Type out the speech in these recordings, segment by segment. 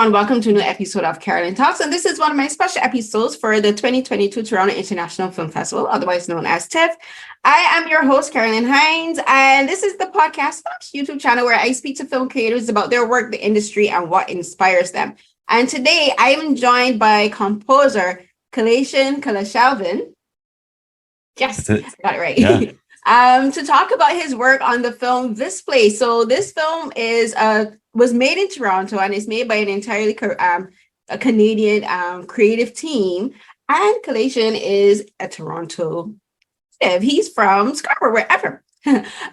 everyone. Welcome to a new episode of Carolyn Talks. And this is one of my special episodes for the 2022 Toronto International Film Festival, otherwise known as TIFF. I am your host, Carolyn Hines, and this is the podcast YouTube channel where I speak to film creators about their work, the industry, and what inspires them. And today I am joined by composer Kalaisan Kalaichelvan. Yes, I got it right. Yeah. To talk about his work on the film This Place. So this film was made in Toronto and is made by an entirely a Canadian creative team. And Kalasian is a Toronto. He's from Scarborough, wherever.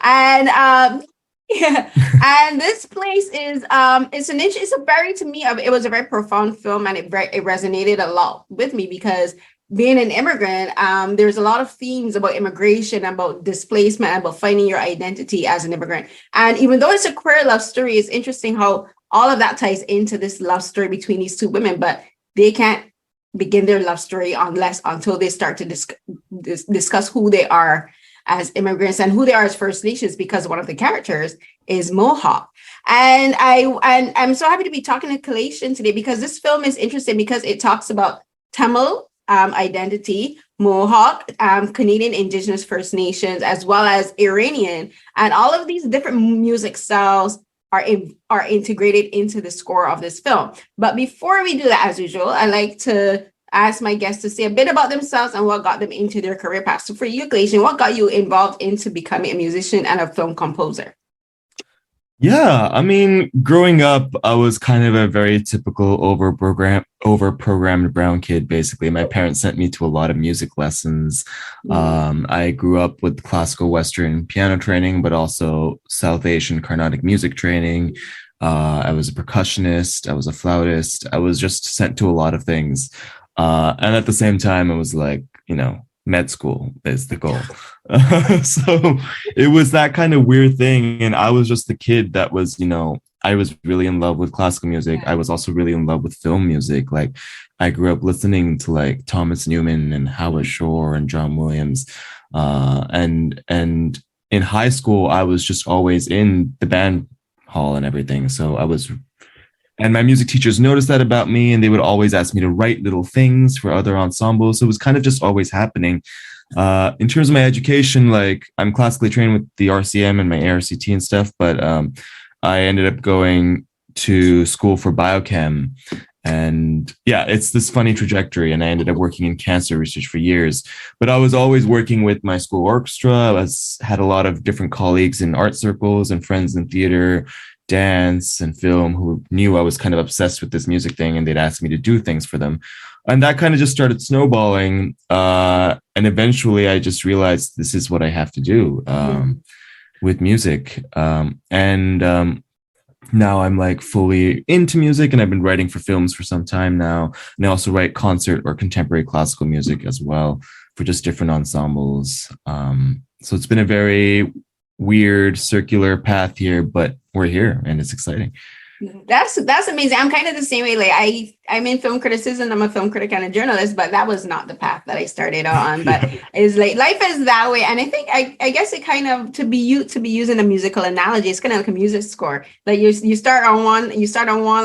And this place is it was a very profound film, and it resonated a lot with me because being an immigrant, there's a lot of themes about immigration, about displacement, about finding your identity as an immigrant. And even though it's a queer love story, it's interesting how all of that ties into this love story between these two women, but they can't begin their love story until they start to discuss who they are as immigrants and who they are as First Nations, because one of the characters is Mohawk. And I'm so happy to be talking to Kalasian today because this film is interesting because it talks about Tamil identity, Mohawk, Canadian Indigenous First Nations, as well as Iranian, and all of these different music styles are integrated into the score of this film. But before we do that, as usual, I like to ask my guests to say a bit about themselves and what got them into their career path. So for you, Kalasian, what got you involved into becoming a musician and a film composer? Yeah, I mean, growing up, I was kind of a very typical over-programmed brown kid, basically. My parents sent me to a lot of music lessons. I grew up with classical Western piano training, but also South Asian Carnatic music training. I was a percussionist. I was a flautist. I was just sent to a lot of things. And at the same time, it was like, med school is the goal. So it was that kind of weird thing. And I was just the kid that was, I was really in love with classical music. I was also really in love with film music. Like I grew up listening to like Thomas Newman and Howard Shore and John Williams. And in high school, I was just always in the band hall and everything. So and my music teachers noticed that about me, and they would always ask me to write little things for other ensembles. So it was kind of just always happening. In terms of my education, like I'm classically trained with the RCM and my ARCT and stuff, but I ended up going to school for biochem. And yeah, it's this funny trajectory. And I ended up working in cancer research for years. But I was always working with my school orchestra. I had a lot of different colleagues in art circles and friends in theater, dance and film who knew I was kind of obsessed with this music thing, and they'd ask me to do things for them. And that kind of just started snowballing. And eventually I just realized this is what I have to do with music. Now I'm like fully into music, and I've been writing for films for some time now. And I also write concert or contemporary classical music as well for just different ensembles. So it's been a very weird circular path here, but we're here and it's exciting. That's amazing. I'm kind of the same way. Like I'm in film criticism. I'm a film critic and a journalist, but that was not the path that I started on. But it's like life is that way. And I think I guess it kind of to be using a musical analogy, it's kind of like a music score. Like you start on one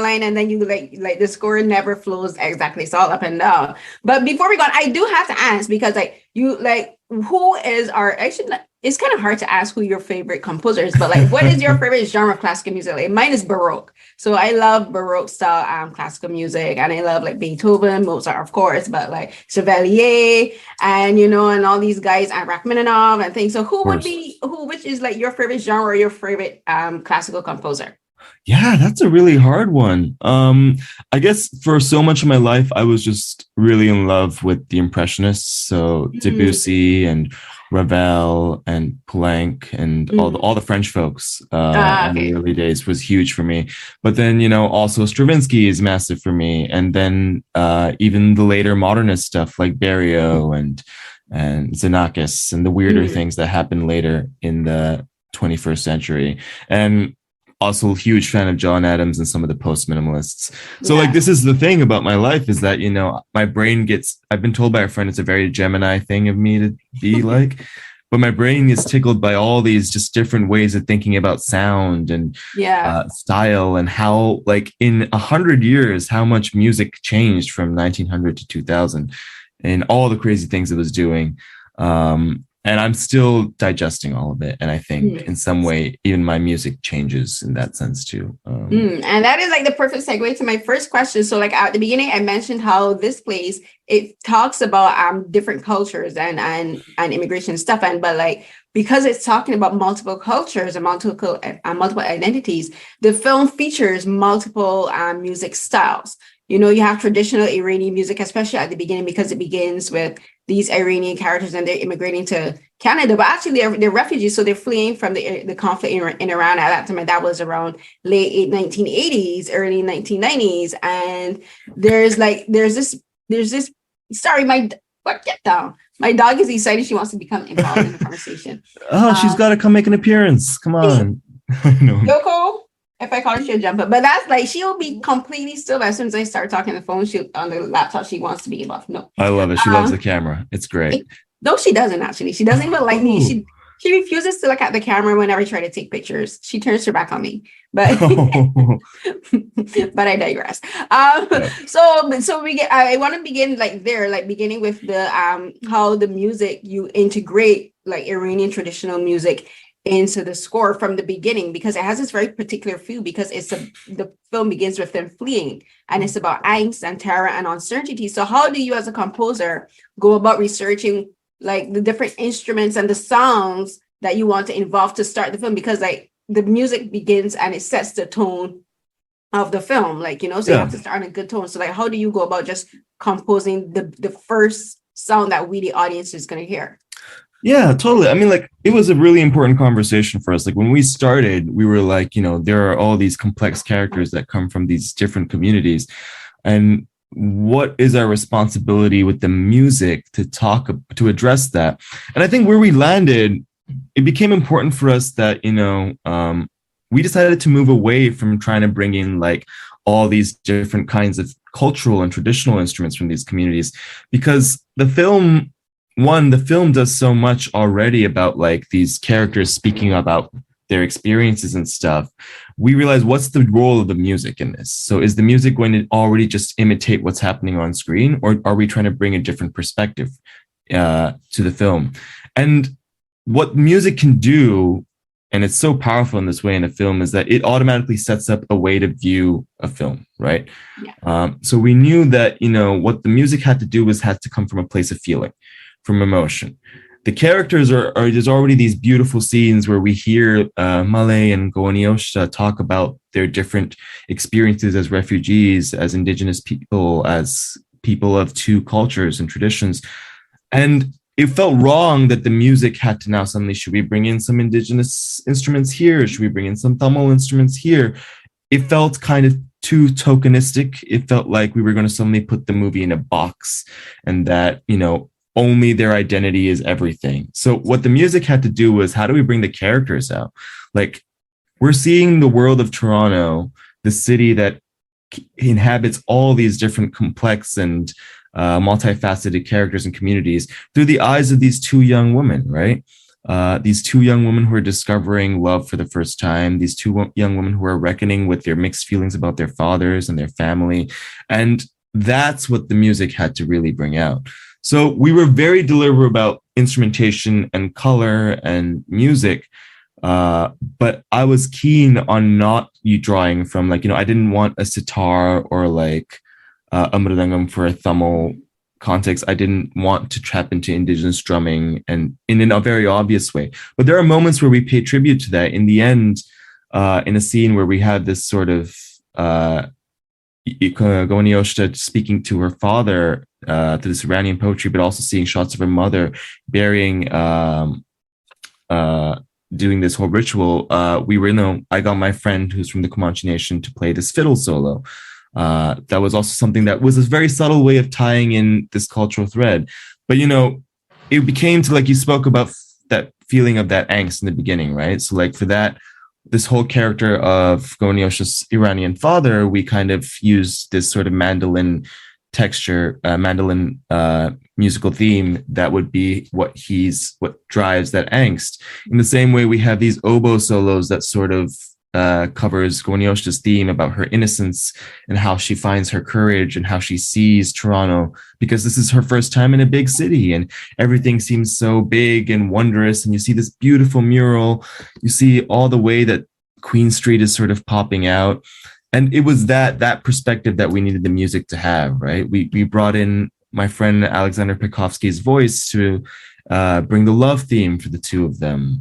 line, and then you like the score never flows exactly. It's all up and down. But before we go on, I do have to ask, because who is it's kind of hard to ask who your favorite composer is, but like, what is your favorite genre of classical music? Like mine is Baroque. So I love Baroque style classical music, and I love like Beethoven, Mozart, of course, but like Chevalier and, and all these guys, and Rachmaninoff and things. So which is like your favorite genre or your favorite classical composer? Yeah, that's a really hard one. I guess for so much of my life, I was just really in love with the Impressionists. So Debussy and Ravel and Poulenc and all the French folks in the early days was huge for me. But then, also Stravinsky is massive for me. And then even the later modernist stuff like Berio and Xenakis and the weirder things that happened later in the 21st century. And also a huge fan of John Adams and some of the post-minimalists. So like, this is the thing about my life is that, my brain I've been told by a friend, it's a very Gemini thing of me to be like, but my brain is tickled by all these just different ways of thinking about sound and style, and how, like, in 100 years, how much music changed from 1900 to 2000 and all the crazy things it was doing. And I'm still digesting all of it. And I think in some way, even my music changes in that sense too. And that is like the perfect segue to my first question. So like at the beginning, I mentioned how this place, it talks about different cultures and immigration stuff. But like, because it's talking about multiple cultures and multiple identities, the film features multiple music styles. You know, you have traditional Iranian music, especially at the beginning, because it begins with these Iranian characters and they're immigrating to Canada, but actually they're refugees. So they're fleeing from the conflict in Iran at that time. And that was around late 1980s, early 1990s. And there's this, sorry, get down. My dog is excited. She wants to become involved in the conversation. Oh, she's got to come make an appearance. Come on. No. Yoko. If I call her, she'll jump up. But that's like, she'll be completely still. As soon as I start talking on the phone, on the laptop, she wants to be involved. No. I love it. She loves the camera. It's great. No, she doesn't actually. She doesn't even like me. She refuses to look at the camera whenever I try to take pictures. She turns her back on me. But but I digress. So we get. I want to begin beginning with the how the music, you integrate like Iranian traditional music into the score from the beginning, because it has this very particular feel, because the film begins with them fleeing and it's about angst and terror and uncertainty. So how do you as a composer go about researching like the different instruments and the songs that you want to involve to start the film? Because like the music begins and it sets the tone of the film, like, you know, so you have to start on a good tone. So like, how do you go about just composing the first sound that we, the audience, is going to hear? Yeah, totally. I mean, like, it was a really important conversation for us. Like, when we started, we were like, you know, there are all these complex characters that come from these different communities. And what is our responsibility with the music to address that? And I think where we landed, it became important for us that, you know, we decided to move away from trying to bring in like all these different kinds of cultural and traditional instruments from these communities, because the film does so much already about like these characters speaking about their experiences and stuff. We realized, what's the role of the music in this? So is the music going to already just imitate what's happening on screen, or are we trying to bring a different perspective to the film? And what music can do, and it's so powerful in this way in a film, is that it automatically sets up a way to view a film, right? Yeah. So we knew that, you know, what the music had to come from a place of feeling, from emotion. The characters there's already these beautiful scenes where we hear Malay and Kawennáhere talk about their different experiences as refugees, as indigenous people, as people of two cultures and traditions. And it felt wrong that the music had to now suddenly, should we bring in some indigenous instruments here? Should we bring in some Tamil instruments here? It felt kind of too tokenistic. It felt like we were going to suddenly put the movie in a box, and that, you know, only their identity is everything. So what the music had to do was, how do we bring the characters out? Like, we're seeing the world of Toronto, the city that inhabits all these different complex and multifaceted characters and communities, through the eyes of these two young women, right? These two young women who are discovering love for the first time, these two young women who are reckoning with their mixed feelings about their fathers and their family. And that's what the music had to really bring out. So we were very deliberate about instrumentation and color and music, but I was keen on not drawing from, like, you know, I didn't want a sitar or like a mridangam for a Tamil context. I didn't want to tap into indigenous drumming and in a very obvious way. But there are moments where we pay tribute to that. In the end, in a scene where we had this sort of Kawennáhere speaking to her father through this Iranian poetry, but also seeing shots of her mother burying, doing this whole ritual. I got my friend who's from the Comanche Nation to play this fiddle solo. That was also something that was a very subtle way of tying in this cultural thread. But, you know, it became to, like, you spoke about that feeling of that angst in the beginning, right? So, like, for that, this whole character of Kawennáhere's Iranian father, we kind of used this sort of mandolin texture, mandolin musical theme that would be what drives that angst. In the same way, we have these oboe solos that sort of covers Gonyosha's theme about her innocence and how she finds her courage and how she sees Toronto, because this is her first time in a big city and everything seems so big and wondrous. And you see this beautiful mural, you see all the way that Queen Street is sort of popping out. And it was that perspective that we needed the music to have, right? We brought in my friend Alexander Pekovsky's voice to bring the love theme for the two of them.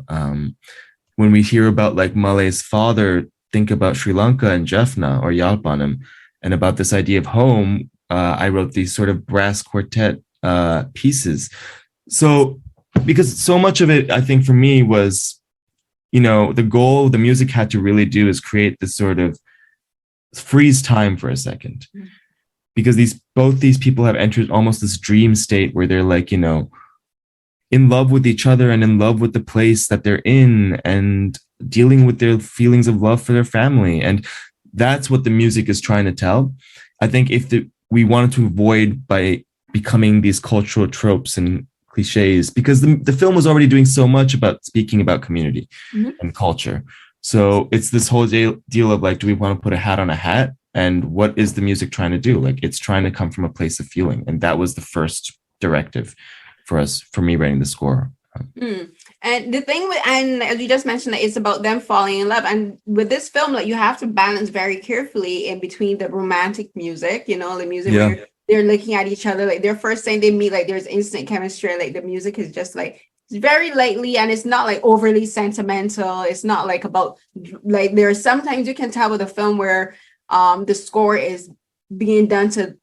When we hear about like Male's father, think about Sri Lanka and Jaffna or Yalpanam, and about this idea of home, I wrote these sort of brass quartet pieces. So, because so much of it, I think for me was, the goal the music had to really do is create this sort of freeze time for a second. Because both these people have entered almost this dream state where they're like, in love with each other and in love with the place that they're in and dealing with their feelings of love for their family. And that's what the music is trying to tell. I think we wanted to avoid by becoming these cultural tropes and cliches, because the film was already doing so much about speaking about community and culture. So it's this whole deal of like, do we want to put a hat on a hat? And what is the music trying to do? Like, it's trying to come from a place of feeling. And that was the first directive for me writing the score. And the thing and as you just mentioned, that it's about them falling in love. And with this film, like, you have to balance very carefully in between the romantic music, the music where they're looking at each other, like their first time they meet, like there's instant chemistry, like the music is just like, it's very lightly, and it's not like overly sentimental. It's not like about, like, there's sometimes you can tell with a film where the score is being done to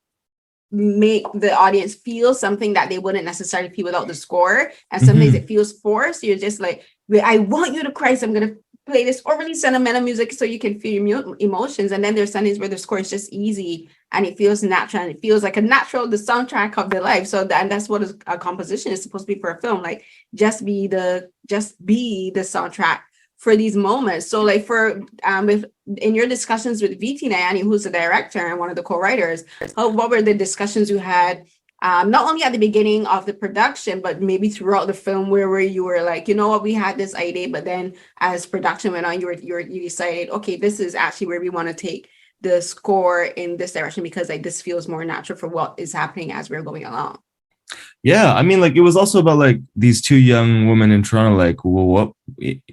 make the audience feel something that they wouldn't necessarily feel without the score, and sometimes it feels forced. You're just like, I want you to cry, so I'm gonna play this overly sentimental music so you can feel your emotions. And then there's Sundays where the score is just easy and it feels natural, and it feels like the soundtrack of their life. So that's what a composition is supposed to be for a film, like just be the soundtrack for these moments. So like in your discussions with VT Nayani, who's the director and one of the co-writers, what were the discussions you had, not only at the beginning of the production, but maybe throughout the film, where you were like, we had this idea, but then as production went on, you decided, okay, this is actually where we want to take the score in this direction, because like this feels more natural for what is happening as we're going along. Yeah, I mean, like, it was also about like these two young women in Toronto, like, well,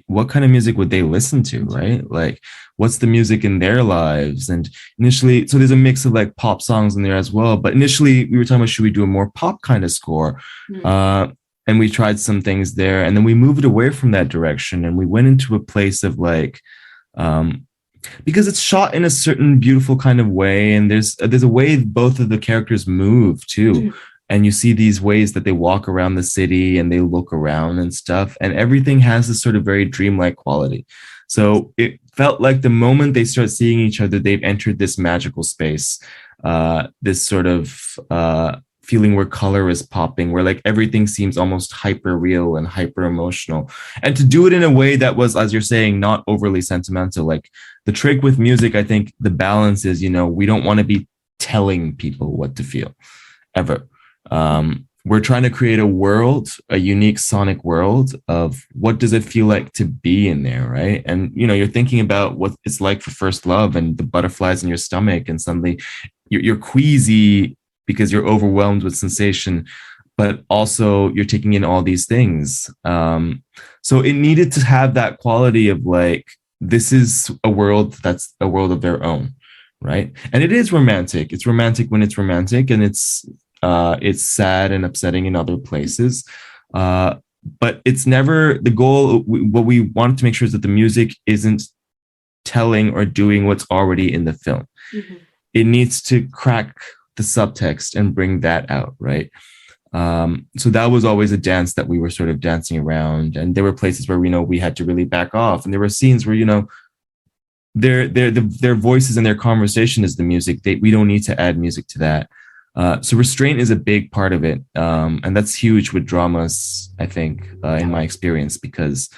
what kind of music would they listen to, right? Like, what's the music in their lives? And initially, so there's a mix of like pop songs in there as well. But initially, we were talking about, should we do a more pop kind of score? And we tried some things there, and then we moved away from that direction, and we went into a place of like, because it's shot in a certain beautiful kind of way, and there's a way both of the characters move too. And you see these ways that they walk around the city and they look around and stuff. And everything has this sort of very dreamlike quality. So it felt like the moment they start seeing each other, they've entered this magical space, this sort of feeling where color is popping, where like everything seems almost hyper real and hyper emotional. And to do it in a way that was, as you're saying, not overly sentimental. Like, the trick with music, I think the balance is, we don't want to be telling people what to feel ever. We're trying to create a unique sonic world of what does it feel like to be in there, right? And, you're thinking about what it's like for first love and the butterflies in your stomach, and suddenly you're queasy because you're overwhelmed with sensation, but also you're taking in all these things. So it needed to have that quality of like, this is a world that's a world of their own, right? And it is romantic. It's romantic when it's romantic, and it's sad and upsetting in other places, but it's never the goal. What we wanted to make sure is that the music isn't telling or doing what's already in the film. It needs to crack the subtext and bring that out, right? So that was always a dance that we were sort of dancing around, and there were places where we had to really back off, and there were scenes where their voices and their conversation is the music. We don't need to add music to that. So restraint is a big part of it. And that's huge with dramas, I think, in my experience, because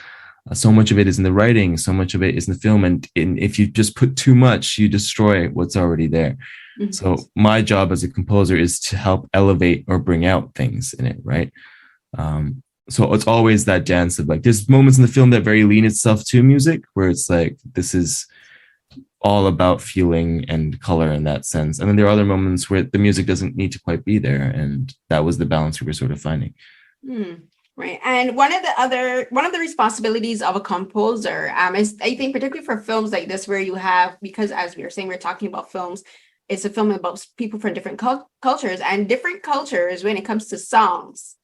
so much of it is in the writing, so much of it is in the film. And if you just put too much, you destroy what's already there. So my job as a composer is to help elevate or bring out things in it, right? So it's always that dance of like, there's moments in the film that very lean itself to music, where it's like, this is all about feeling and color in that sense. And then there are other moments where the music doesn't need to quite be there. And that was the balance we were sort of finding. Right. And one of the responsibilities of a composer is, I think, particularly for films like this, where you have, because as we were saying, we're talking about films, it's a film about people from different cultures, and different cultures, when it comes to songs,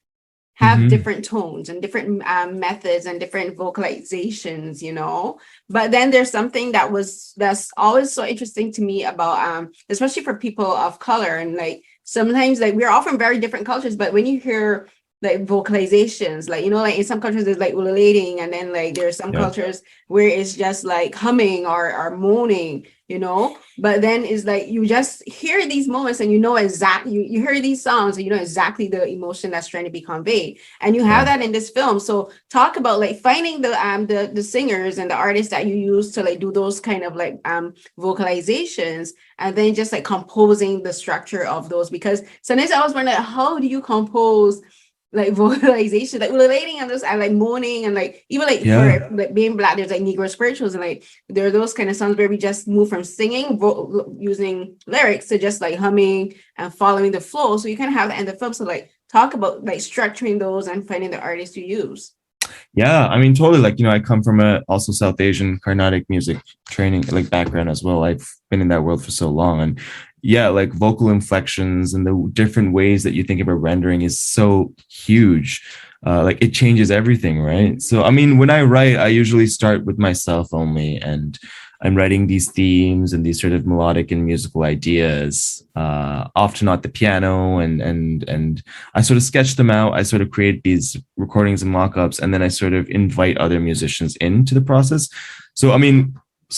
have different tones and different methods and different vocalizations, but then there's something that's always so interesting to me about especially for people of color, and like sometimes, like, we're all from very different cultures, but when you hear like vocalizations, like, like in some countries there's like ululating, and then like there's some cultures where it's just like humming or moaning, but then it's like you just hear these moments and exactly, you hear these songs and you know exactly the emotion that's trying to be conveyed, and you have that in this film. So talk about like finding the singers and the artists that you use to like do those kind of like vocalizations, and then just like composing the structure of those, because sometimes I was wondering, how do you compose like vocalization, like relating on this, and like moaning, and like even like for like being Black, there's like Negro spirituals, and like there are those kind of songs where we just move from singing using lyrics to just like humming and following the flow. So you kind of have that in the film. So like talk about like structuring those and finding the artists you use. Yeah, I mean, totally. Like, I come from a also South Asian Carnatic music training, like background as well. I've been in that world for so long. And yeah, like vocal inflections and the different ways that you think about rendering is so huge. Like it changes everything, right? So, I mean, when I write, I usually start with myself only, and I'm writing these themes and these sort of melodic and musical ideas, often at the piano, and I sort of sketch them out. I sort of create these recordings and mock-ups, and then I sort of invite other musicians into the process. So, I mean,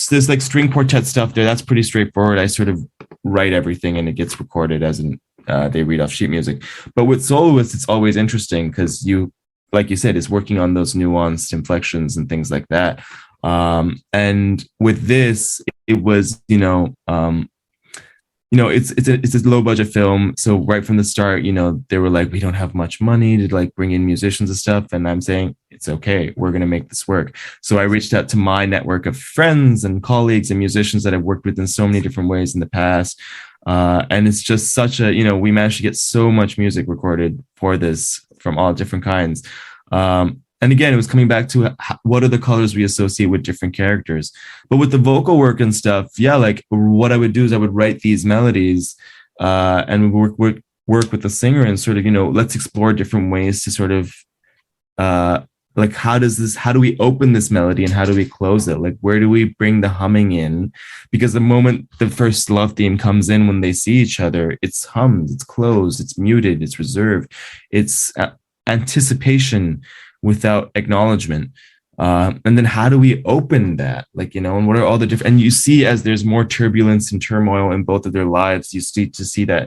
there's like string quartet stuff there. That's pretty straightforward. I sort of write everything and it gets recorded as in they read off sheet music. But with soloists, it's always interesting because like you said, is working on those nuanced inflections and things like that. And with this, it was, it's a low budget film. So right from the start, they were like, we don't have much money to like bring in musicians and stuff. And I'm saying, it's okay. We're going to make this work. So I reached out to my network of friends and colleagues and musicians that I've worked with in so many different ways in the past. And it's just such a, we managed to get so much music recorded for this from all different kinds. And again, it was coming back to what are the colors we associate with different characters. But with the vocal work and stuff, like what I would do is I would write these melodies and work with the singer and sort of, let's explore different ways to sort of like, how do we open this melody and how do we close it? Like, where do we bring the humming in? Because the moment the first love theme comes in, when they see each other, it's hummed, it's closed, it's muted, it's reserved, it's anticipation without acknowledgement. And then how do we open that? Like, and what are all the different, and you see as there's more turbulence and turmoil in both of their lives, you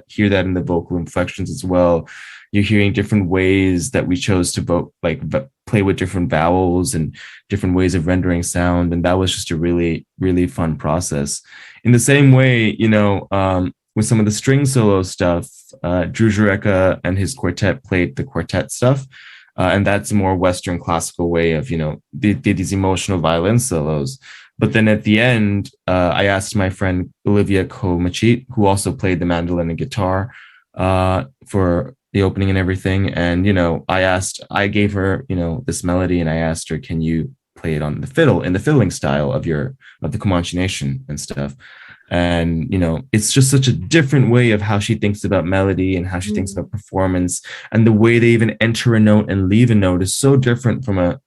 hear that in the vocal inflections as well. You're hearing different ways that we chose to play with different vowels and different ways of rendering sound. And that was just a really, really fun process. In the same way, with some of the string solo stuff, Drew Jureka and his quartet played the quartet stuff. And that's a more Western classical way of, did these emotional violin solos. But then at the end, I asked my friend Olivia Komachit, who also played the mandolin and guitar for the opening and everything. And, I gave her, this melody, and I asked her, can you play it on the fiddle, in the fiddling style of the Comanche Nation and stuff. And, it's just such a different way of how she thinks about melody and how she thinks about performance. And the way they even enter a note and leave a note is so different from a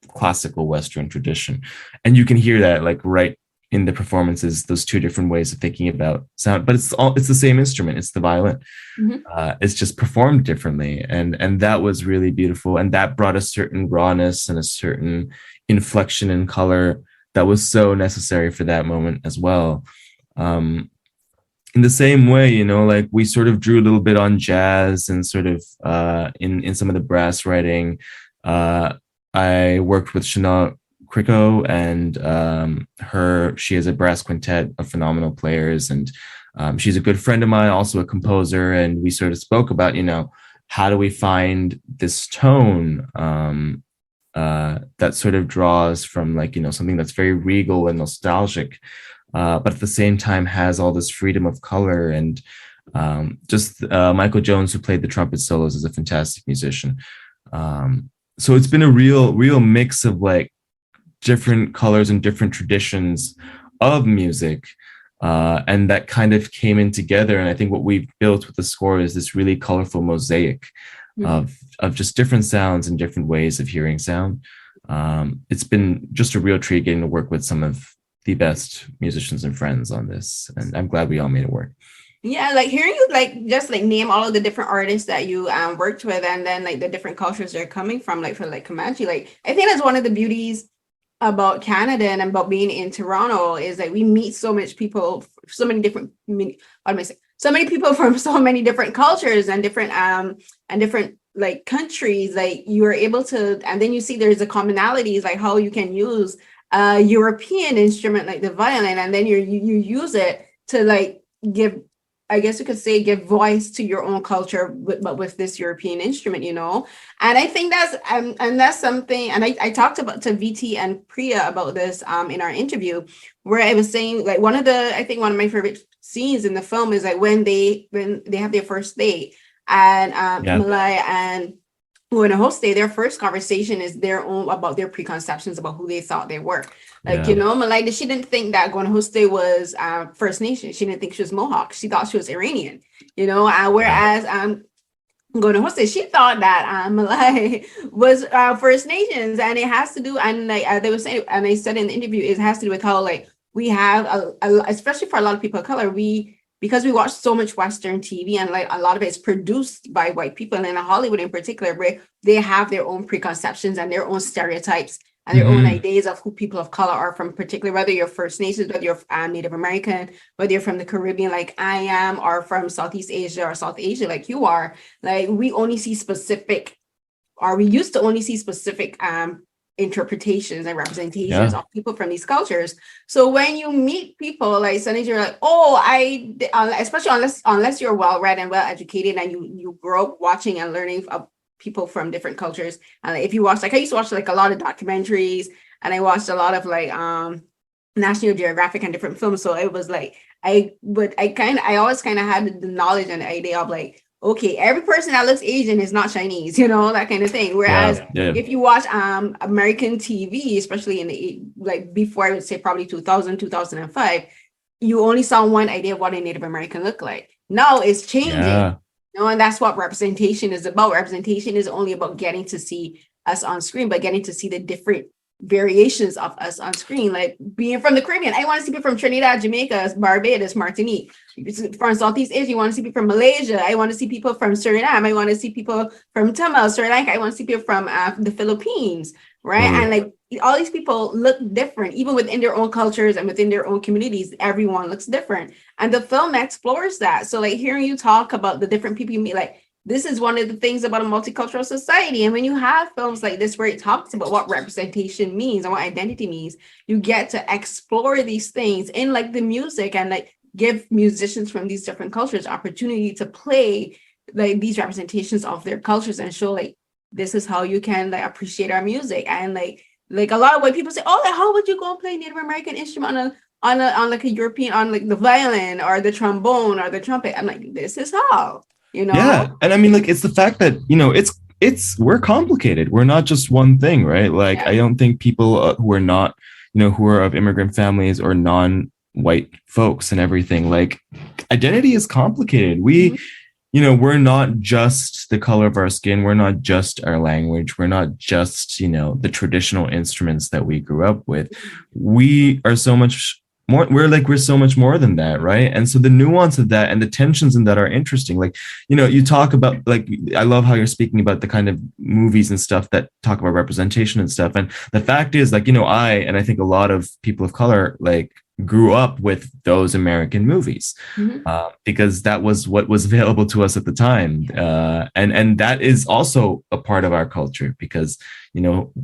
classical Western tradition. And you can hear that like right in the performances, those two different ways of thinking about sound, but it's the same instrument. It's the violin. It's just performed differently. And that was really beautiful. And that brought a certain rawness and a certain inflection in color that was so necessary for that moment as well. In the same way, like we sort of drew a little bit on jazz and sort of in some of the brass writing. I worked with Chanel Crico and she has a brass quintet of phenomenal players, and She's a good friend of mine, also a composer, and we sort of spoke about, how do we find this tone that sort of draws from something that's very regal and nostalgic, but at the same time has all this freedom of color. And just Michael Jones, who played the trumpet solos, is a fantastic musician. So it's been a real mix of like different colors and different traditions of music. And that kind of came in together. And I think what we've built with the score is this really colorful mosaic of just different sounds and different ways of hearing sound. It's been just a real treat getting to work with some of the best musicians and friends on this. And I'm glad we all made it work. Yeah, like hearing you just name all of the different artists that you worked with, and then like the different cultures they're coming from, like for like Comanche. Like I think that's one of the beauties about Canada and about being in Toronto is that we meet so many people, so many different, so many people from so many different cultures and different like countries. Like you are able to, and then you see there's the commonalities, like how you can use a European instrument like the violin, and then you use it to like give, I guess you could say, give voice to your own culture, but with this European instrument, And I think that's something, and I talked to VT and Priya about this in our interview, where I was saying like one of my favorite scenes in the film is like when they have their first date, and Abdmoulaie and Kawennáhere, their first conversation is their own about their preconceptions about who they thought they were. Like, Malaya, she didn't think that Kawennáhere was First Nation. She didn't think she was Mohawk. She thought she was Iranian, whereas Kawennáhere, she thought that Malaya was First Nations. And it has to do, and like they were saying, and I said in the interview, it has to do with how like we have, especially for a lot of people of color, because we watch so much Western TV and like a lot of it's produced by white people, and in Hollywood in particular, where they have their own preconceptions and their own stereotypes and their own ideas of who people of color are, from particularly whether you're First Nations, whether you're Native American, whether you're from the Caribbean like I am, or from Southeast Asia or South Asia like you are. Like we only see specific, or we used to only see specific interpretations and representations of people from these cultures. So when you meet people, like suddenly you're like, especially unless you're well read and well educated, and you grow up watching and learning of people from different cultures. And if you watch, like I used to watch like a lot of documentaries, and I watched a lot of like National Geographic and different films. So it was like I always kind of had the knowledge and the idea of like, okay, every person that looks Asian is not Chinese, that kind of thing. Whereas if you watch American TV, especially in the like before, I would say probably 2000, 2005, you only saw one idea of what a Native American looked like. Now it's changing. And that's what representation is about. Representation is only about getting to see us on screen, but getting to see the different variations of us on screen. Like being from the Caribbean, I want to see people from Trinidad, Jamaica, Barbados, Martinique. From Southeast Asia, you want to see people from Malaysia. I want to see people from Suriname. I want to see people from Tamil, Sri Lanka. I want to see people from the Philippines, right? And like all these people look different, even within their own cultures and within their own communities. Everyone looks different, and the film explores that. So like hearing you talk about the different people you meet, like this is one of the things about a multicultural society. And when you have films like this where it talks about what representation means and what identity means, you get to explore these things in like the music, and like give musicians from these different cultures opportunity to play like these representations of their cultures and show like this is how you can like appreciate our music. And like a lot of white people say, oh, like, how would you go and play Native American instrument on like a European, on like the violin or the trombone or the trumpet? I'm like, this is how. Yeah. And I mean, like, it's the fact that, we're complicated. We're not just one thing, right? Like, I don't think people who are not, who are of immigrant families or non-white folks and everything, like, identity is complicated. We, we're not just the color of our skin. We're not just our language. We're not just, the traditional instruments that we grew up with. We are so much more, we're so much more than that, right? And so the nuance of that and the tensions in that are interesting. Like, you talk about, like, I love how you're speaking about the kind of movies and stuff that talk about representation and stuff. And the fact is, like, I think a lot of people of color, like, grew up with those American movies because that was what was available to us at the time. And that is also a part of our culture because,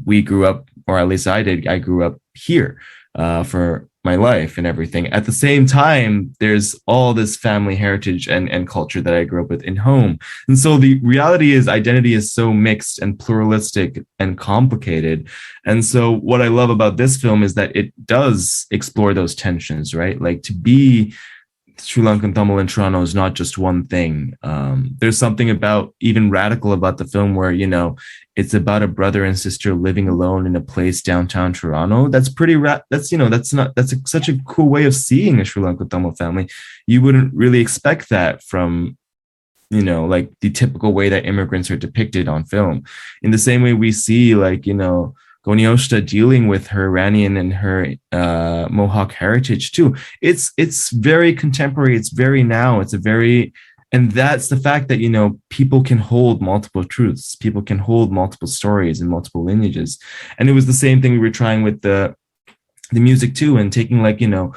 we grew up, or at least I did, I grew up here for my life and everything. At the same time, there's all this family heritage and culture that I grew up with in home. And so the reality is identity is so mixed and pluralistic and complicated. And so what I love about this film is that it does explore those tensions, right? Like to be Sri Lankan Tamil in Toronto is not just one thing. There's something about even radical about the film where, you know, it's about a brother and sister living alone in a place downtown Toronto. That's pretty, such a cool way of seeing a Sri Lankan Tamil family. You wouldn't really expect that from, you know, like the typical way that immigrants are depicted on film. In the same way we see, like, you know, Kawennáhere dealing with her Iranian and her Mohawk heritage too. It's very contemporary. It's very now. And that's the fact that, you know, people can hold multiple truths. People can hold multiple stories and multiple lineages. And it was the same thing we were trying with the music too, and taking, like, you know,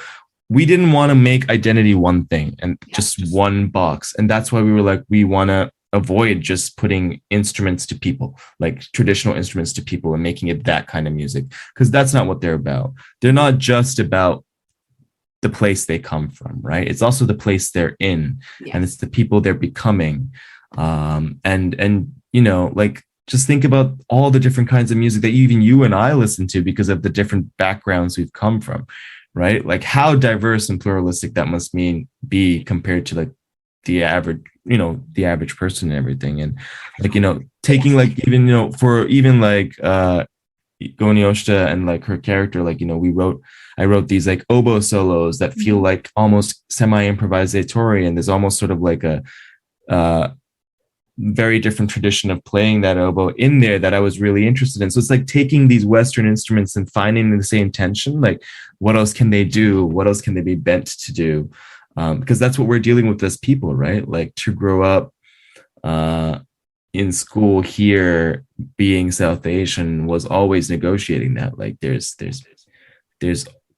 we didn't want to make identity one thing and just one box. And that's why we were like, we want to avoid just putting instruments to people, like traditional instruments to people, and making it that kind of music, because that's not what they're about. They're not just about the place they come from, right? It's also the place they're in, and it's the people they're becoming. And you know, like, just think about all the different kinds of music that even you and I listen to because of the different backgrounds we've come from, right? Like how diverse and pluralistic that must be compared to like the average person and everything. And like, you know, taking like, even, you know, for even like Kawennáhere and like her character, like, you know, I wrote these like oboe solos that feel like almost semi-improvisatory, and there's almost sort of like a very different tradition of playing that oboe in there that I was really interested in. So it's like taking these Western instruments and finding the same tension, like what else can they do? What else can they be bent to do? Because that's what we're dealing with as people, right? Like to grow up in school here, being South Asian, was always negotiating that. Like there's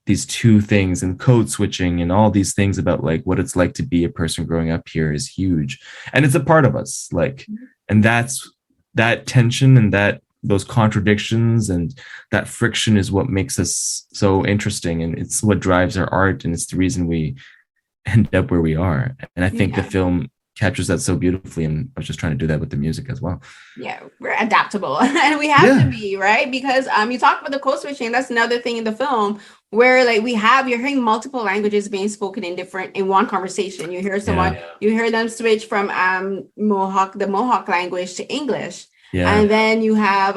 these two things, and code switching and all these things about like what it's like to be a person growing up here is huge, and it's a part of us. Like, and that's that tension and those contradictions and that friction is what makes us so interesting, and it's what drives our art, and it's the reason we end up where we are. And I think the film captures that so beautifully, and I was just trying to do that with the music as well. Yeah, we're adaptable and we have to be, right? Because you talk about the code switching. That's another thing in the film where like you're hearing multiple languages being spoken in one conversation. You hear someone, you hear them switch from the Mohawk language to English. And then you have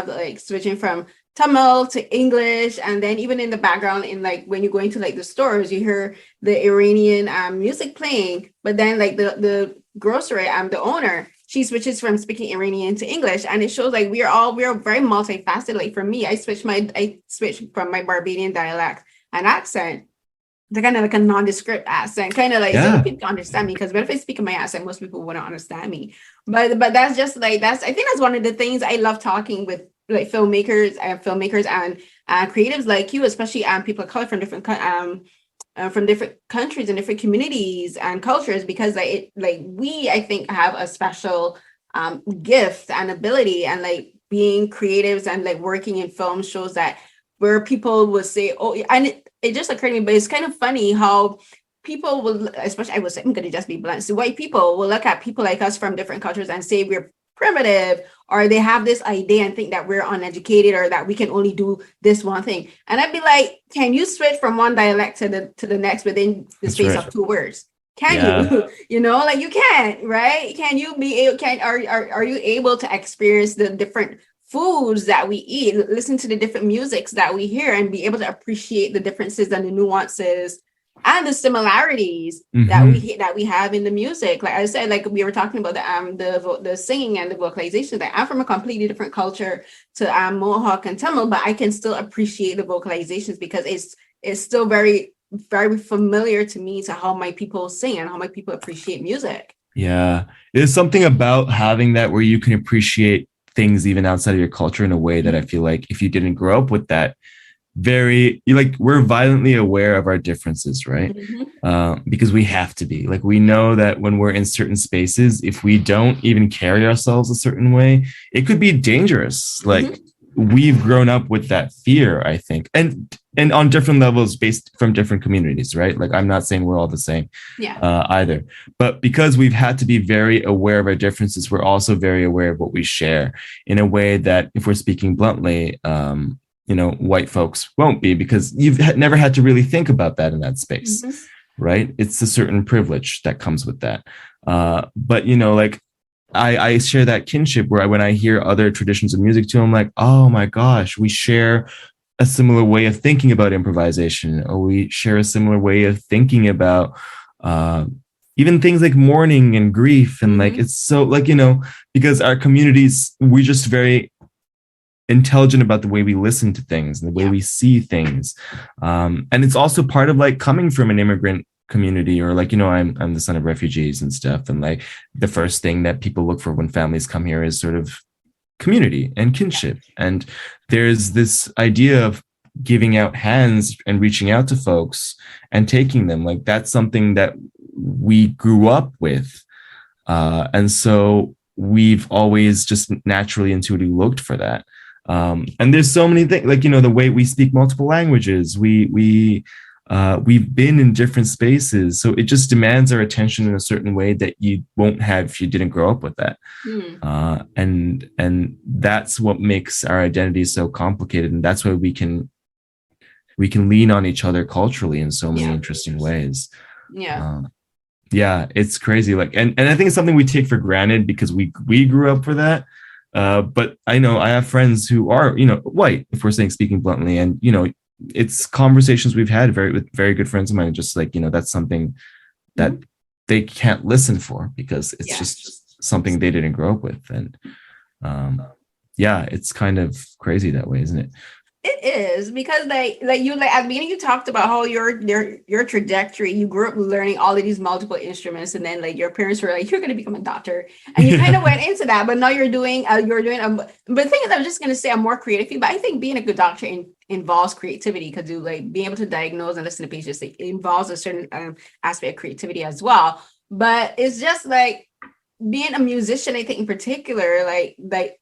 like switching from Tamil to English, and then even in the background, in like when you go into like the stores, you hear the Iranian music playing, but then like the grocery, the owner, she switches from speaking Iranian to English, and it shows like we are very multifaceted. Like for me, I switched from my Barbadian dialect and accent to kind of like a nondescript accent, kind of like so people can understand me, because if I speak in my accent, most people wouldn't understand me. But that's just like I think that's one of the things I love talking with like filmmakers and creatives like you, especially people of color from different countries and different communities and cultures, because we I think have a special gift and ability, and like being creatives and like working in film shows that where people will say, oh, and it just occurred to me, but it's kind of funny how people will, especially I'm going to just be blunt, so white people will look at people like us from different cultures and say we're primitive, or they have this idea and think that we're uneducated, or that we can only do this one thing. And I'd be like, can you switch from one dialect to the next within the space of 2 words? Can you? You know, like you can't, right? Can you are you able to experience the different foods that we eat, listen to the different musics that we hear, and be able to appreciate the differences and the nuances and the similarities that we have in the music? Like I said, like we were talking about the singing and the vocalization, that I'm from a completely different culture to Mohawk and Tamil, but I can still appreciate the vocalizations because it's still very, very familiar to me, to how my people sing and how my people appreciate music. Yeah, there's something about having that where you can appreciate things even outside of your culture in a way that I feel like if you didn't grow up with that, we're violently aware of our differences, right? Because we have to be. Like, we know that when we're in certain spaces, if we don't even carry ourselves a certain way, it could be dangerous. Like we've grown up with that fear, I think. And and on different levels based from different communities, right? Like I'm not saying we're all the same either, but because we've had to be very aware of our differences, we're also very aware of what we share in a way that, if we're speaking bluntly, white folks won't be, because you've never had to really think about that in that space, right? It's a certain privilege that comes with that. But like I share that kinship where when I hear other traditions of music too, I'm like, oh my gosh, we share a similar way of thinking about improvisation, or we share a similar way of thinking about even things like mourning and grief. And like, it's so like, because our communities, we're just very intelligent about the way we listen to things and the way we see things. And it's also part of like coming from an immigrant community, or like, I'm the son of refugees and stuff. And like the first thing that people look for when families come here is sort of community and kinship. And there's this idea of giving out hands and reaching out to folks and taking them. Like that's something that we grew up with. And so we've always just naturally intuitively looked for that. And there's so many things, like, the way we speak multiple languages, we've been in different spaces. So it just demands our attention in a certain way that you won't have if you didn't grow up with that. And that's what makes our identity so complicated. And that's why we can lean on each other culturally in so many interesting ways. It's crazy. Like, and I think it's something we take for granted because we grew up for that. But I know I have friends who are, white, if we're speaking bluntly, and, it's conversations we've had with very good friends of mine, just like, that's something that they can't listen for because it's just something they didn't grow up with. And it's kind of crazy that way, isn't it? It is, because like you, like at the beginning you talked about how your trajectory, you grew up learning all of these multiple instruments, and then like your parents were like, you're going to become a doctor, and you kind of went into that, but now you're doing but the thing is, I'm just going to say I'm more creative, but I think being a good doctor involves creativity, because you like being able to diagnose and listen to patients, it involves a certain aspect of creativity as well. But it's just like being a musician, I think in particular, like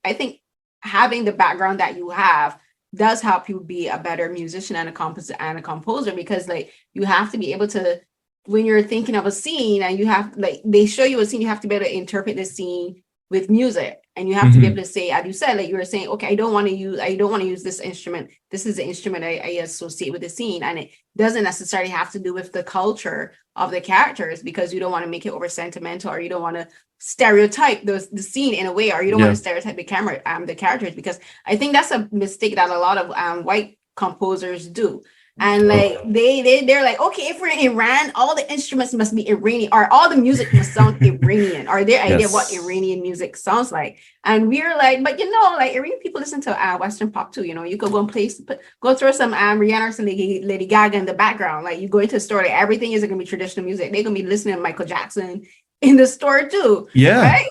I think having the background that you have does help you be a better musician and a composer, because like you have to be able to, when you're thinking of a scene and you have, like, they show you a scene, you have to be able to interpret the scene with music, and you have to be able to say, as you said, like you were saying, okay, I don't want to use this instrument. This is the instrument I associate with the scene, and it doesn't necessarily have to do with the culture of the characters, because you don't want to make it over sentimental, or you don't want to stereotype the scene in a way, or you don't want to stereotype the characters, because I think that's a mistake that a lot of white composers do. And like they're like, okay, if we're in Iran, all the instruments must be Iranian, or all the music must sound Iranian, or their idea of what Iranian music sounds like. And we're like, but like Iranian people listen to Western pop too. You could go and go throw some Rihanna or some Lady Gaga in the background. Like you go into a store, like everything isn't gonna be traditional music. They're gonna be listening to Michael Jackson in the store too. Right?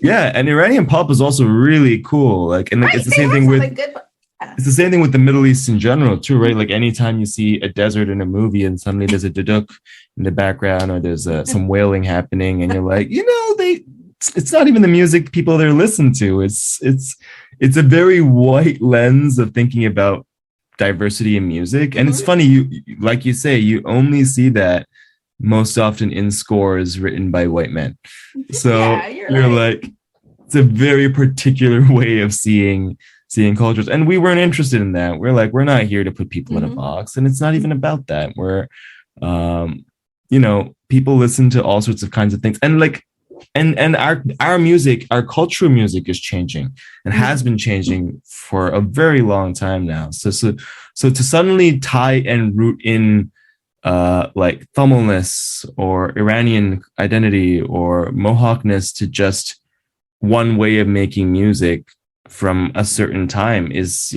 And Iranian pop is also really cool. Like, and like, it's the same thing with it's the same thing with the Middle East in general too, right? Like anytime you see a desert in a movie and suddenly there's a duduk in the background, or there's some wailing happening, and you're like, it's not even the music people there listen to. It's a very white lens of thinking about diversity in music. And it's funny, you like you say, you only see that most often in scores written by white men. So you're like, it's a very particular way of seeing cultures, and we weren't interested in that. We're like, we're not here to put people in a box, and it's not even about that. We're people listen to all sorts of kinds of things, and like and our music, our cultural music is changing and has been changing for a very long time now. So to suddenly tie and root in like Tamilness or Iranian identity or Mohawkness to just one way of making music from a certain time is,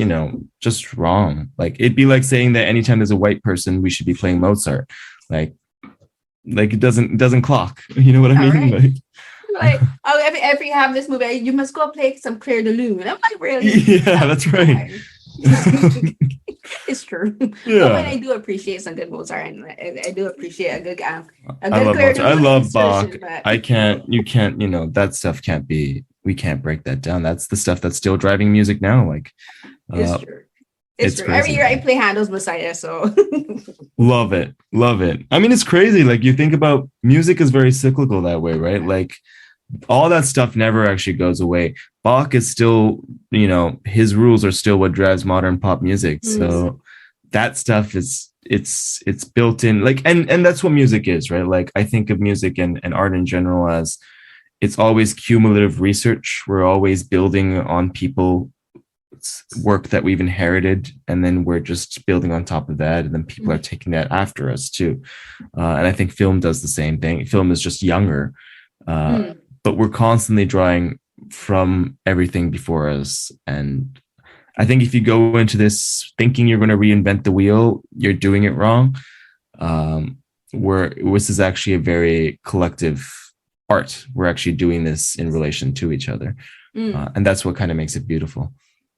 just wrong. Like it'd be like saying that anytime there's a white person, we should be playing Mozart. Like it doesn't clock. You know what I mean? Right. Like, oh, if you have this movie, you must go play some Claire de Lune. I'm like, really? Yeah, that's right. It's true. Yeah. But I do appreciate some good Mozart, and I do appreciate a good Claire de Lune. I love Bach. You can't, that stuff can't be. We can't break that down. That's the stuff that's still driving music now. Like, it's true. It's It's true. Every crazy. year I play Handel's Messiah, so Love it. Love it. I mean, it's crazy. Like you think about music is very cyclical that way, right? Like all that stuff never actually goes away. Bach is still, his rules are still what drives modern pop music. So that stuff is it's built in, like, and that's what music is, right? Like I think of music and art in general as it's always cumulative research. We're always building on people work that we've inherited, and then we're just building on top of that, and then people are taking that after us too. And I think film does the same thing. Film is just younger, but we're constantly drawing from everything before us. And I think if you go into this thinking you're going to reinvent the wheel, you're doing it wrong. This is actually a very collective art. We're actually doing this in relation to each other, and that's what kind of makes it beautiful.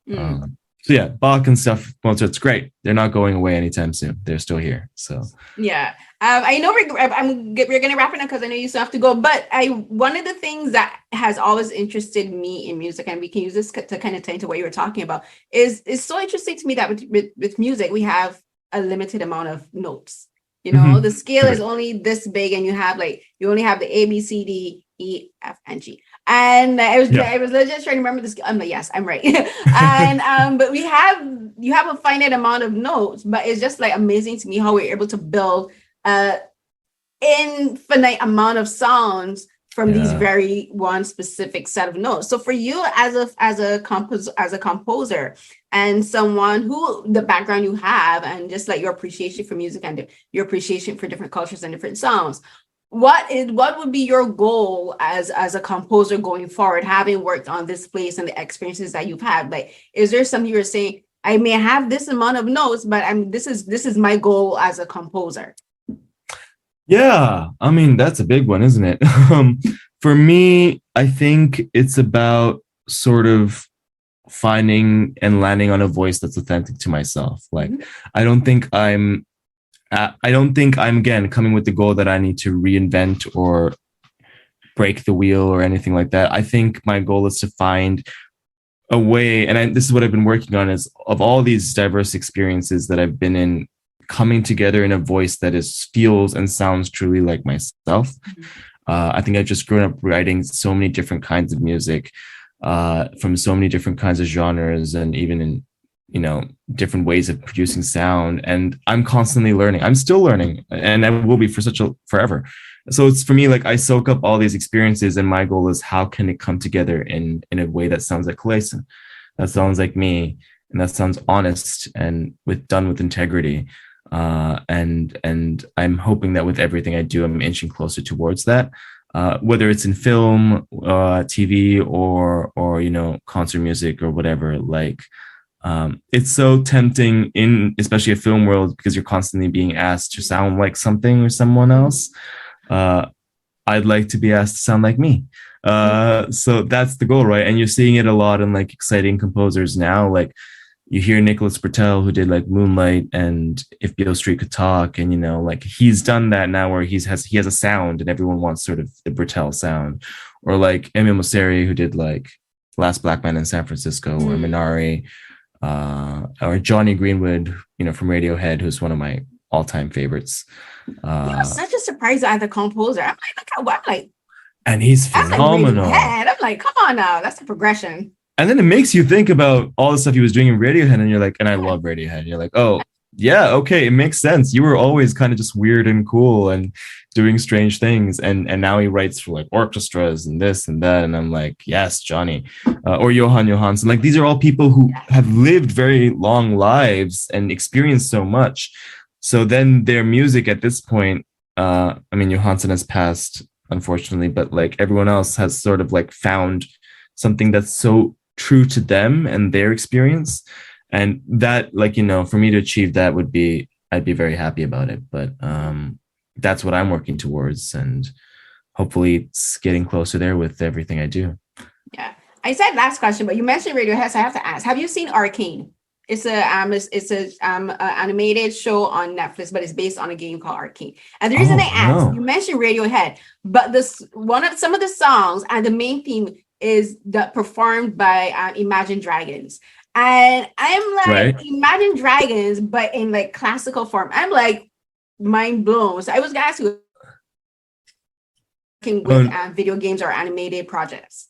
So yeah, Bach and stuff, Mozart's great. They're not going away anytime soon. They're still here. So yeah, I know we're going to wrap it up because I know you still have to go. But one of the things that has always interested me in music, and we can use this to kind of tie into what you were talking about, is it's so interesting to me that with music we have a limited amount of notes. The scale is only this big, and you only have the A, B, C, D, E, F, and G. And I was just trying to remember this. I'm like, yes, I'm right. And but you have a finite amount of notes, but it's just like amazing to me how we're able to build infinite amount of sounds from these very one specific set of notes. So for you as a composer and someone who the background you have, and just like your appreciation for music and your appreciation for different cultures and different sounds, what would be your goal as a composer going forward, having worked on this place and the experiences that you've had? Like, is there something you're saying, I may have this amount of notes, but this is my goal as a composer? Yeah, I mean, that's a big one, isn't it? For me, I think it's about sort of finding and landing on a voice that's authentic to myself. Like, I don't think I'm again coming with the goal that I need to reinvent or break the wheel or anything like that. I think my goal is to find a way, and this is what I've been working on, is of all these diverse experiences that I've been in, coming together in a voice that feels and sounds truly like myself. I think I've just grown up writing so many different kinds of music from so many different kinds of genres, and even in different ways of producing sound. And I'm constantly learning. I'm still learning, and I will be for forever. So it's for me, like I soak up all these experiences, and my goal is how can it come together in a way that sounds like Kalaisan, that sounds like me, and that sounds honest and done with integrity. And I'm hoping that with everything I do, I'm inching closer towards that. Whether it's in film, TV, or concert music or whatever. Like, it's so tempting especially a film world, because you're constantly being asked to sound like something or someone else. I'd like to be asked to sound like me. So that's the goal, right? And you're seeing it a lot in like exciting composers now. Like you hear Nicholas Britell, who did like Moonlight and If Beale Street Could Talk, and like he's done that now where he has a sound, and everyone wants sort of the Britell sound. Or like Emile Mosseri, who did like Last Black Man in San Francisco, or Minari, or Johnny Greenwood, from Radiohead, who's one of my all-time favorites. Such a surprise as a composer. I'm like, look at what, like, and he's phenomenal. I'm like, come on now, that's a progression. And then it makes you think about all the stuff he was doing in Radiohead, and you're like, and I love Radiohead. And you're like, oh yeah, okay, it makes sense. You were always kind of just weird and cool and doing strange things, and now he writes for like orchestras and this and that, and I'm like, yes, Johnny, or Johan Johansson. Like these are all people who have lived very long lives and experienced so much. So then their music at this point, I mean, Johansson has passed, unfortunately, but like everyone else has sort of like found something that's so true to them and their experience. And that, like, for me to achieve that I'd be very happy about it. But that's what I'm working towards. And hopefully it's getting closer there with everything I do. Yeah. I said last question, but you mentioned Radiohead, so I have to ask, have you seen Arcane? It's a animated show on Netflix, but it's based on a game called Arcane. And the reason I asked, you mentioned Radiohead, but some of the songs and the main theme is performed by Imagine Dragons. And I'm like, Right. Imagine Dragons, but in like classical form. I'm like mind blown. So I was gonna ask you, working with video games or animated projects.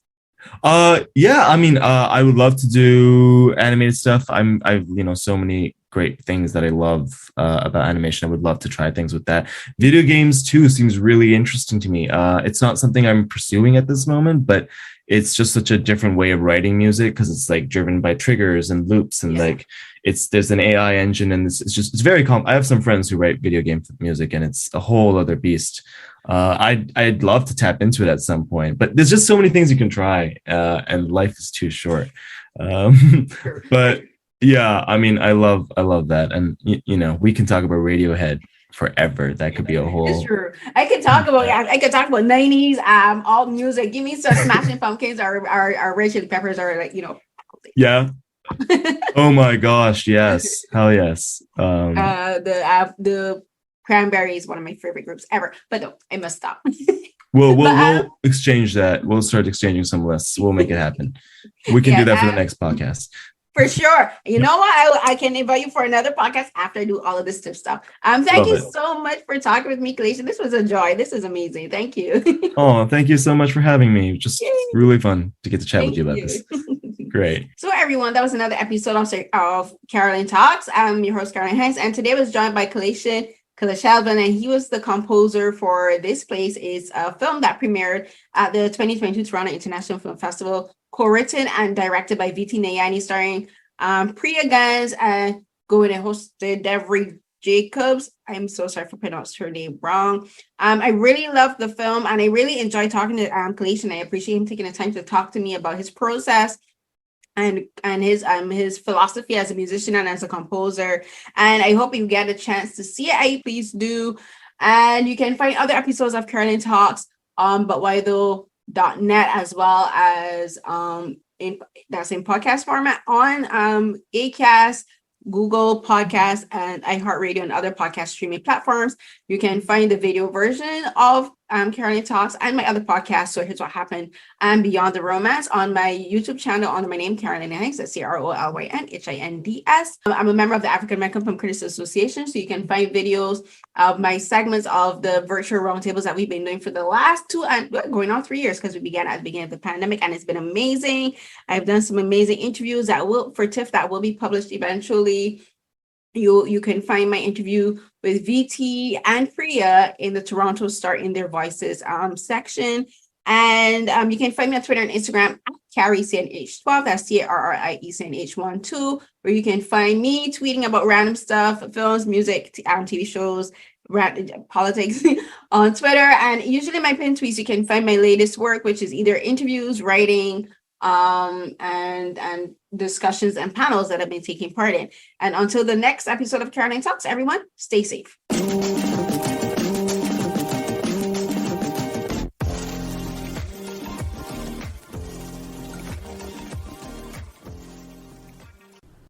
Yeah, I mean, I would love to do animated stuff. I've so many great things that I love about animation. I would love to try things with that. Video games too seems really interesting to me. It's not something I'm pursuing at this moment, but it's just such a different way of writing music because it's like driven by triggers and loops and like there's an AI engine and it's very I have some friends who write video game music and it's a whole other beast. I'd love to tap into it at some point, but there's just so many things you can try, and life is too short. But yeah, I mean, I love that, and we can talk about Radiohead forever. That could be a whole. It's true. I could talk about 90s all music. Give me some Smashing Pumpkins or Red Chili Peppers or like Yeah. Oh my gosh! Yes, hell yes. The Cranberries, one of my favorite groups ever. But no, I must stop. We'll exchange that. We'll start exchanging some lists. We'll make it happen. We can do that for the next podcast. For sure. You know what? I can invite you for another podcast after I do all of this TIFF stuff. Thank you so much for talking with me, Kalasian. This was a joy. This is amazing. Thank you. Oh, thank you so much for having me. Just really fun to get to chat with you about this. Great. So everyone, that was another episode of Carolyn Talks. I'm your host, Carolyn Hines, and today I was joined by Kalaisan Kalaichelvan, and he was the composer for This Place. Is a film that premiered at the 2022 Toronto International Film Festival, co-written and directed by VT Nayani, starring Priya Guns and going and hosted Devery Jacobs. I'm so sorry for pronouncing her name wrong. I really loved the film and I really enjoyed talking to Kalaisan. I appreciate him taking the time to talk to me about his process and his philosophy as a musician and as a composer. And I hope you get a chance to see it. Please do. And you can find other episodes of Carolyn Talks on butwhythough.net, as well as in podcast format on Acast, Google Podcasts, and iHeartRadio and other podcast streaming platforms. You can find the video version of Carolyn Talks and my other podcasts, So Here's What Happened and Beyond the Romance, on my YouTube channel under my name, Carolyn Hinds. That's CarolynHinds. I'm a member of the African American Film Critics Association, so you can find videos of my segments of the virtual roundtables that we've been doing for the last 2 and going on 3 years, because we began at the beginning of the pandemic, and it's been amazing. I've done some amazing interviews for TIFF that will be published eventually. You can find my interview with VT and Priya in the Toronto Star in Their Voices section. And you can find me on Twitter and Instagram at CarrieCNH12. That's CarrieCNH12, where you can find me tweeting about random stuff, films, music, TV shows, politics on Twitter. And usually my pinned tweets, you can find my latest work, which is either interviews, writing, and discussions and panels that I've been taking part in. And until the next episode of Carolyn Talks, everyone, stay safe.